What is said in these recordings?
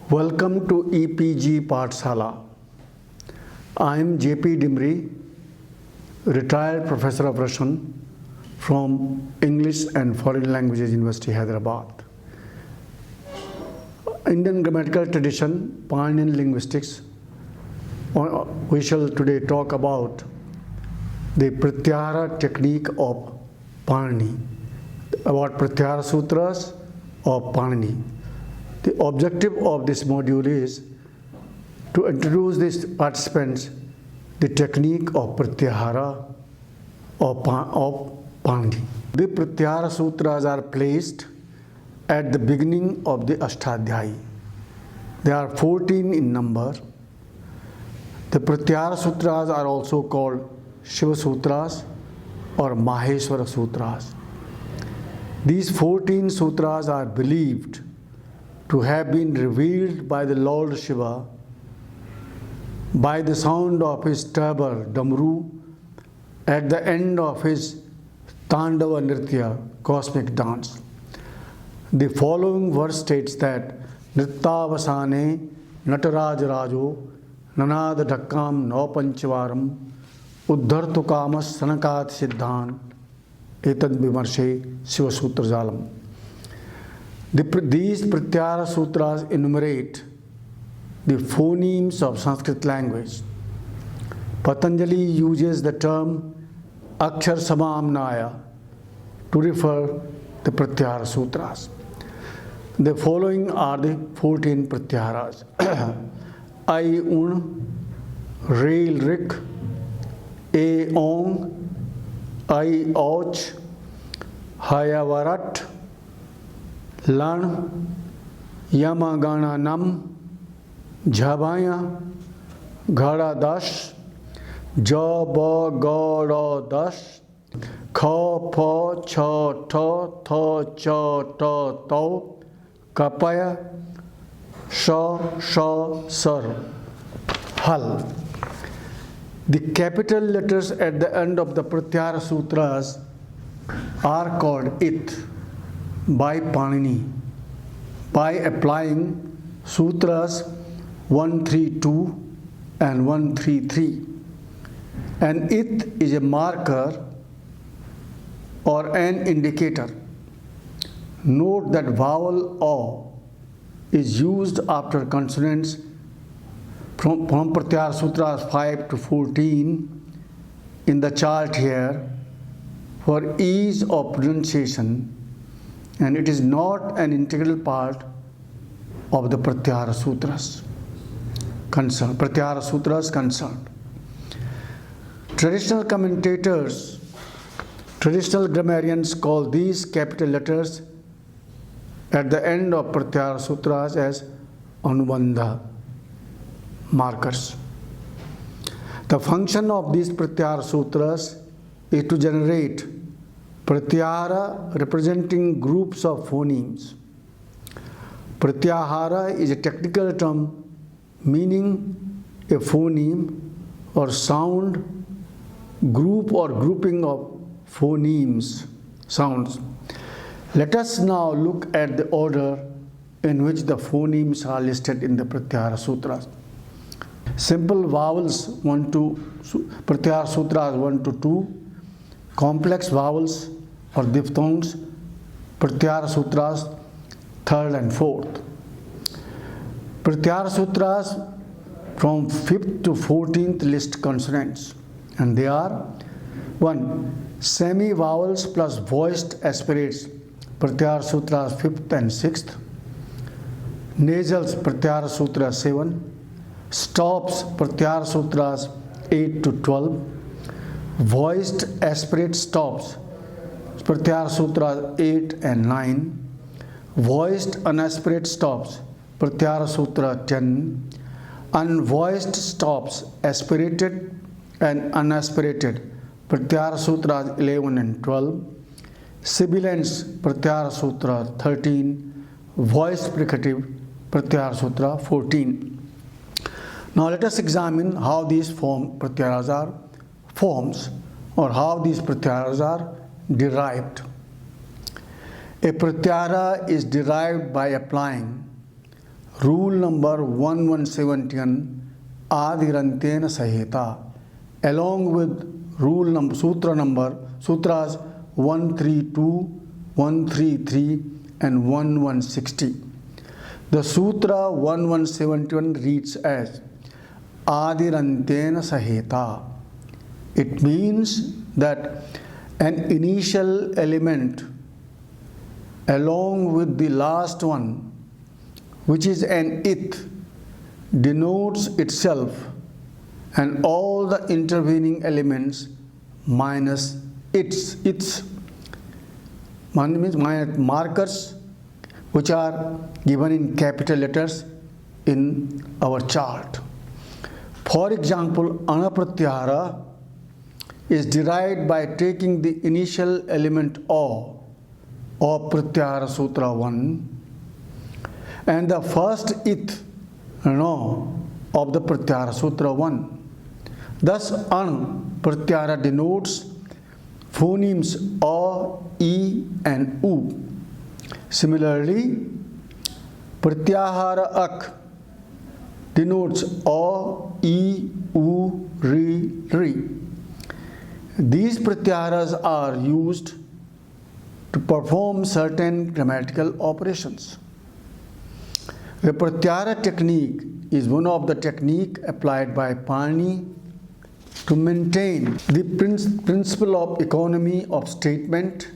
Welcome to EPG Pathshala. I am JP Dimri, retired professor of Russian from English and Foreign Languages University, Hyderabad. Indian grammatical tradition, Paninian linguistics. We shall today talk about the Pratyahara technique of Panini, about Pratyahara Sutras of Panini. The objective of this module is to introduce these participants the technique of Pratyahara of Panini. The Pratyahara Sutras are placed at the beginning of the Ashtadhyayi. There are 14 in number. The Pratyahara Sutras are also called Shiva Sutras or Maheshwara Sutras. These 14 sutras are believed to have been revealed by the Lord Shiva by the sound of his tabor, Damru, at the end of his Tandava Nritya, cosmic dance. The following verse states that Nrittavasane Nataraj Rajo Nanada Dhakkam Naupanchavaram Uddhartu Kamas Sanakat Siddhan Etad Vimarshe Shiva Sutra Jalam. These Pratyahara Sutras enumerate the phonemes of Sanskrit language. Patanjali uses the term Akshar Samamnaya to refer the Pratyahara Sutras. The following are the 14 Pratyaharas. I Un, Rail Rik, A Ong, I Och, Hayavarat, Lan, Yamagana Nam, Jhabaya, Ghada Dash, Ja Ba Gada Dash, Kha Pa Cha Ta Tha Cha Ta Tau, Kapaya, Sha Sha Sar, Hal. The capital letters at the end of the Pratyahara Sutras are called It by Panini by applying Sutras 132 and 133. And It is a marker or an indicator. Note that vowel O is used after consonants from Pratyahara Sutras 5 to 14 in the chart here for ease of pronunciation, and it is not an integral part of the Pratyahara Sutras concerned. Pratyahara Sutras concerned. Traditional commentators, traditional grammarians call these capital letters at the end of Pratyahara Sutras as Anubandha, markers. The function of these Pratyahara Sutras is to generate Pratyahara representing groups of phonemes. Pratyahara is a technical term meaning a phoneme or sound group or grouping of phonemes, sounds. Let us now look at the order in which the phonemes are listed in the Pratyahara Sutras. Simple vowels 1 to Pratyahara Sutras 1 to 2, complex vowels or diphthongs Pratyahara Sutras 3rd and 4th. Pratyahara Sutras from 5th to 14th list consonants, and they are 1. Semi vowels plus voiced aspirates Pratyahara Sutras 5th and 6th. Nasals Pratyahara Sutra 7. Stops Pratyahara Sutras 8 to 12. Voiced aspirate stops Pratyahara Sutras 8 and 9. Voiced unaspirate stops Pratyahara Sutra 10. Unvoiced stops aspirated and unaspirated Pratyahara Sutras 11 and 12. Sibilants Pratyahara Sutra 13. Voiced fricative Pratyahara Sutra 14. Now let us examine how these Pratyaharas are forms or how these Pratyaharas are derived. A Pratyahara is derived by applying rule number 1171 Adirantena Sahita, along with rule number sutras 132, 133 and 1160. The sutra 1171 reads as Adirantena Sahita. It means that an initial element along with the last one, which is an ith, denotes itself and all the intervening elements minus its means markers which are given in capital letters in our chart. For example, Anapratyahara is derived by taking the initial element of Pratyahara Sutra 1 and the first ith of the Pratyahara Sutra 1. Thus, An Pratyahara denotes phonemes A, E and U. Similarly, Pratyahara Ak denotes A, E, U, Ri, Ri. These pratyaharas are used to perform certain grammatical operations. The pratyahara technique is one of the techniques applied by Panini to maintain the principle of economy of statement,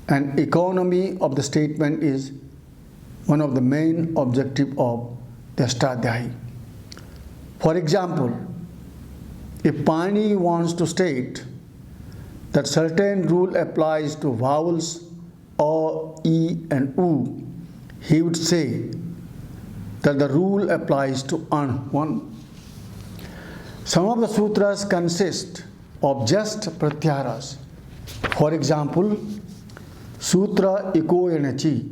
and economy of the statement is one of the main objectives of the Ashtadhyayi. For example, if Panini wants to state that certain rule applies to vowels A, E and U, he would say that the rule applies to An 1. Some of the sutras consist of just pratyaharas. For example, Sutra Ikoyanachi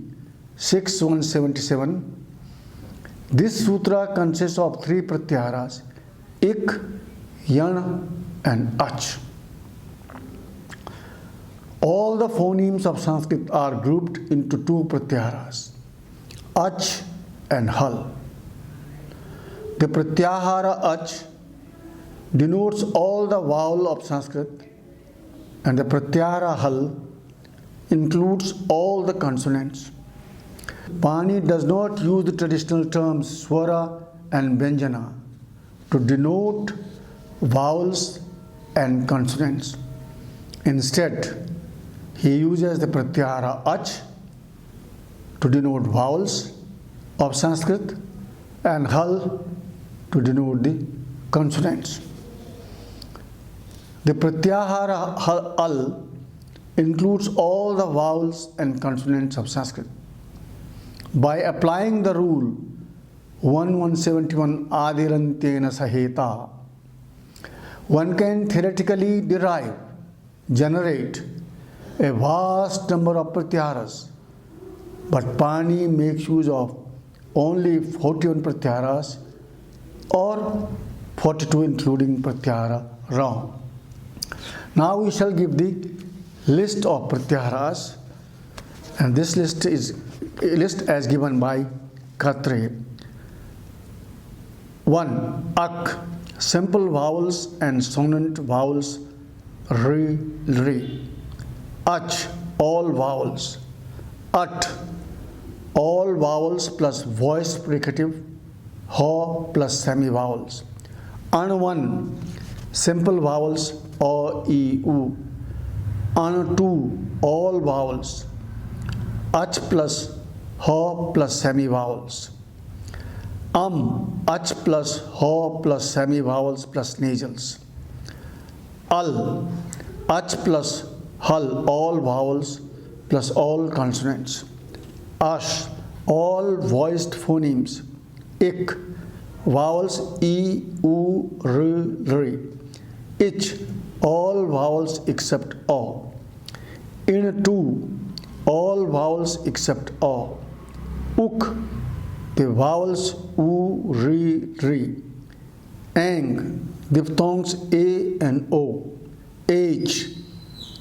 6177. This sutra consists of 3 pratyaharas, Ik, Yan and Ach. All the phonemes of Sanskrit are grouped into 2 pratyaharas, Ach and Hal. The pratyahara Ach denotes all the vowel of Sanskrit, and the pratyahara Hal includes all the consonants. Pani does not use the traditional terms swara and vyanjana to denote vowels and consonants. Instead, he uses the pratyahara Ach to denote vowels of Sanskrit and Hal to denote the consonants. The pratyahara Hal includes all the vowels and consonants of Sanskrit. By applying the rule 1171 Adirantena Sahita, one can theoretically generate a vast number of pratyaharas, but Pani makes use of only 41 pratyaharas or 42 including pratyahara Ra. Now we shall give the list of pratyaharas, and this list is a list as given by Katre. 1. Ak, simple vowels and sonant vowels, Ri, Ri. Ach, all vowels. At, all vowels plus voiced fricative, Ha plus semi-vowels. An 1, simple vowels, A, E, U. An 2, all vowels. Ach plus Ha plus semi-vowels. Ach plus Ha plus semi-vowels plus nasals. Al, Ach plus Hal, all vowels plus all consonants. Ash, all voiced phonemes. Ik, vowels E, U, R, R. Ich, all vowels except A. In 2, all vowels except A. Uk, the vowels U, R, R. Ang, diphthongs A and O. H,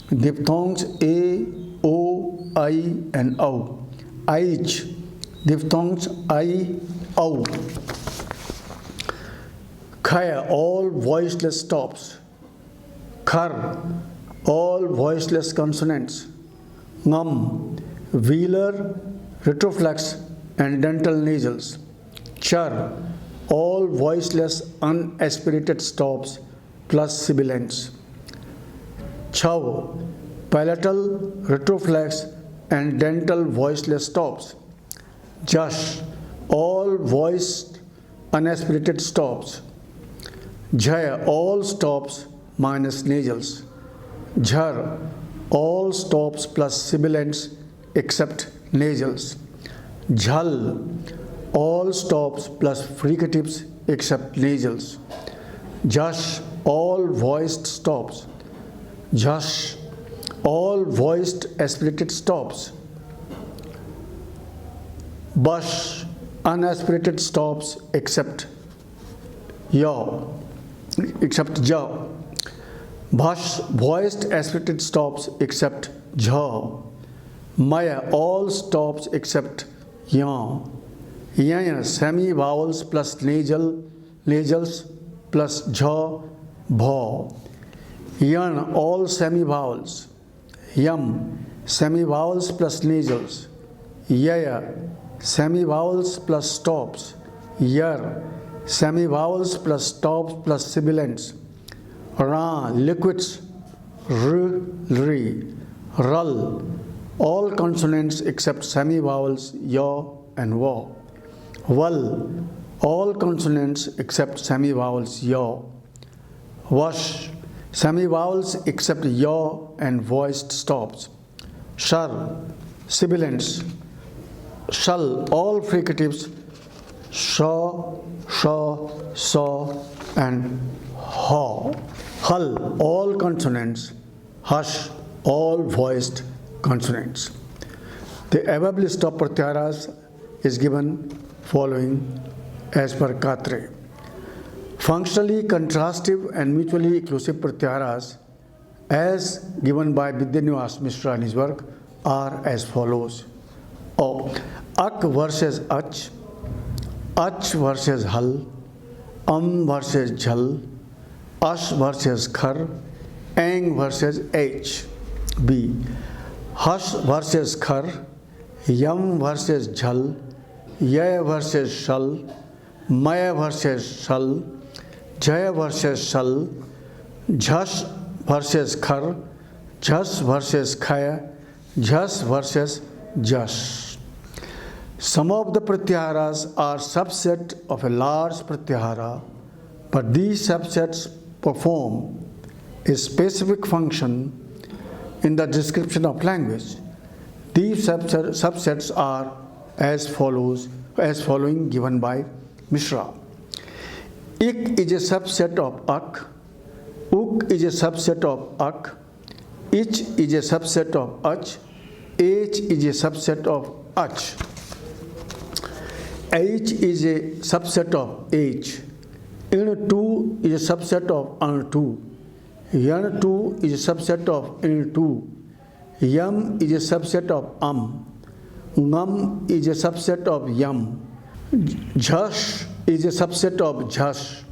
diphthongs A, O, I and O. Ich, diphthongs I, OU. Khaya, all voiceless stops. Khar, all voiceless consonants. Ngam, velar, retroflex and dental nasals. Char, all voiceless unaspirated stops plus sibilants. Chhav, palatal, retroflex and dental voiceless stops. Jash, all voiced unaspirated stops. Jhaya, all stops minus nasals. Jhar, all stops plus sibilants except nasals. Jhal, all stops plus fricatives except nasals. Jash, all voiced stops. Jash, all voiced aspirated stops. Bash, unaspirated stops except ya, except ja. Bhash, voiced aspirated stops except jha. Maya, all stops except ya. Yaya, semi vowels plus nasals plus jha, bha. Yan, all semi vowels. Yam, semi vowels plus nasals. Yaya, semi vowels plus stops. Yar, semi vowels plus stops plus sibilants. Ra, liquids. R, ri. Ral, all consonants except semi vowels ya and wa. Val, all consonants except semi vowels ya. Wash, semi vowels except ya and voiced stops. Shar, sibilants. Shal, all fricatives. Sha, sha, sa and ha. Hal, all consonants. Hush, all voiced consonants. The above list of pratyaharas is given following as per Katre. Functionally contrastive and mutually exclusive pratyaharas as given by Vidyanivas Mishra in his work are as follows. Ak versus ach versus hal, versus jhal, ash versus khar, ang versus h. B. Hash versus khar, yam versus jhal, yay versus shal, maya versus shal, jaya versus shal, jhash versus khar, jhas versus khaya, jhas versus jash. Some of the pratyaharas are subset of a large pratyahara, but these subsets perform a specific function in the description of language. These subsets are as following given by Mishra. Ik is a subset of ak, uk is a subset of ak, ich is a subset of ach, h is a subset of ach. H is a subset of H. In2 is a subset of An2. Yan2 is a subset of In2. Yam is a subset of Ngam is a subset of Yam. Jhash is a subset of Jhash.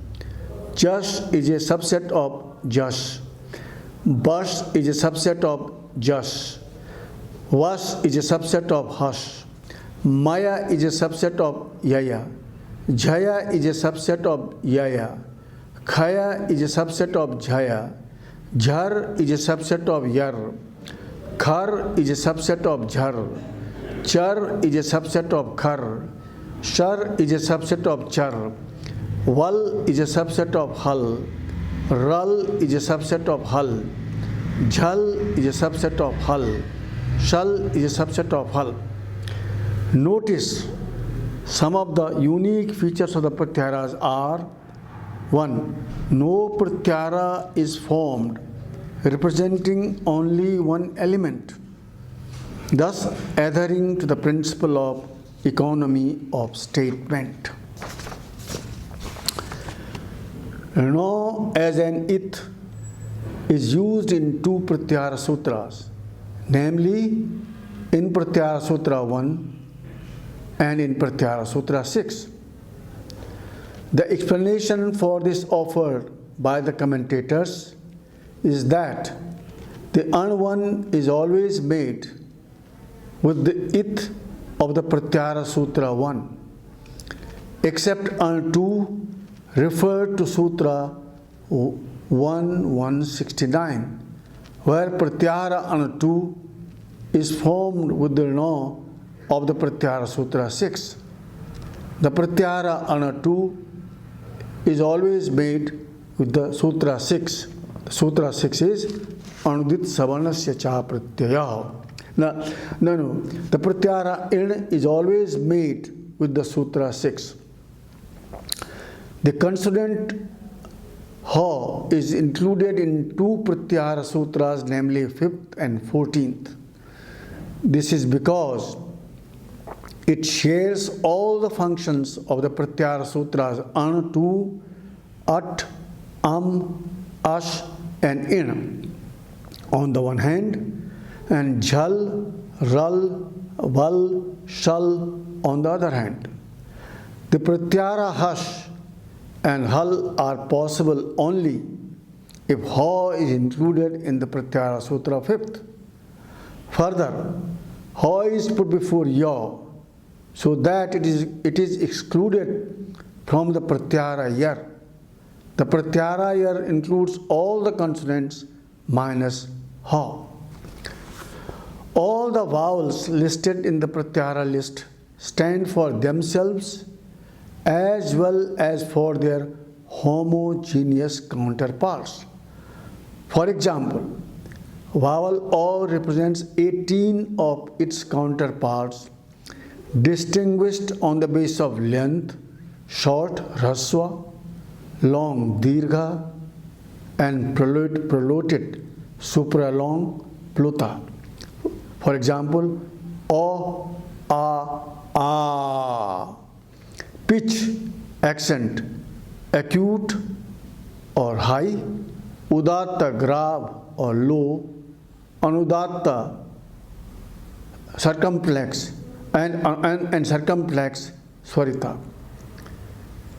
Jash is a subset of Jash. Bash is a subset of Jash. Wash is a subset of Hash. Maya is a subset of Yaya. Jhaya is a subset of Yaya. Khaya is a subset of Jhaya. Jhar is a subset of Yar. Khar is a subset of Jhar. Char is a subset of Khar. Shar is a subset of Char. Val is a subset of Hal. Ral is a subset of Hal. Jhal is a subset of Hal. Shal is a subset of Hal. Notice some of the unique features of the pratyaharas are: 1. No pratyahara is formed representing only one element, thus adhering to the principle of economy of statement. No as an it is used in two pratyahara sutras, namely in Pratyahara Sutra 1 and in Pratyahara Sutra 6. The explanation for this offered by the commentators is that the Anu is always made with the ith of the Pratyahara Sutra 1, except Anu 2 referred to Sutra 169, where Pratyahara Anu 2 is formed with the no of the Pratyahara Sutra 6. The Pratyahara Anu 2 is always made with the Sutra 6. The Sutra 6 is Anudit Savarnasya Cha Pratyaya. No. The Pratyahara In is always made with the Sutra 6. The consonant Ha is included in two Pratyahara Sutras, namely 5th and 14th. This is because it shares all the functions of the Pratyahara Sutras Anu 2, At, Ash and In on the one hand, and Jhal, Ral, Val, Shal on the other hand. The Pratyahara Hash and Hal are possible only if Ha is included in the Pratyahara Sutra 5th. Further, Ha is put before Ya, so that it is excluded from the Pratyahara Yar. The Pratyahara Yar includes all the consonants minus Ha. All the vowels listed in the Pratyahara list stand for themselves as well as for their homogeneous counterparts. For example, vowel O represents 18 of its counterparts, distinguished on the basis of length, short Raswa, long Dirgha, and prolonged supralong Pluta. For example, O, A. Pitch, accent, acute or high, Udatta, grave or low, Anudatta, circumflex, and circumflex, Swarita.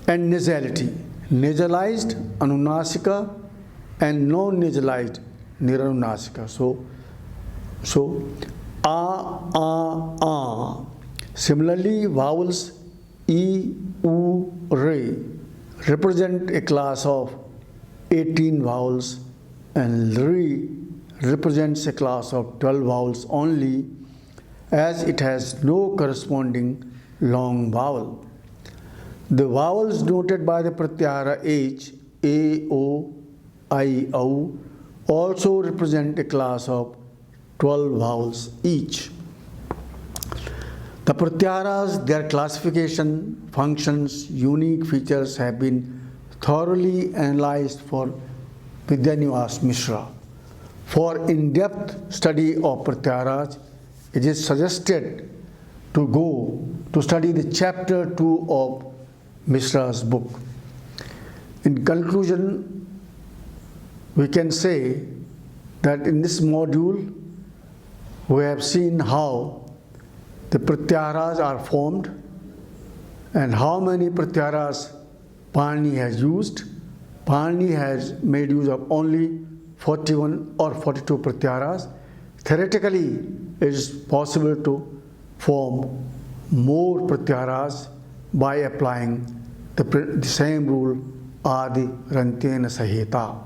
And nasality, nasalized, Anunasika, and non-nasalized, Niranunasika. So, A. Similarly, vowels E, U, Re represent a class of 18 vowels, and Re represents a class of 12 vowels only, as it has no corresponding long vowel. The vowels noted by the Pratyahara H, A, O, I, O also represent a class of 12 vowels each. The Pratyaharas, their classification, functions, unique features have been thoroughly analyzed for Vidyanivas Mishra. For in-depth study of Pratyaharas, it is suggested to go to study the chapter 2 of Mishra's book. In conclusion, we can say that in this module, we have seen how the Pratyaharas are formed and how many Pratyaharas Panini has used. Panini has made use of only 41 or 42 Pratyaharas. Theoretically, it is possible to form more Pratyaharas by applying the same rule Adi Rantena Sahita.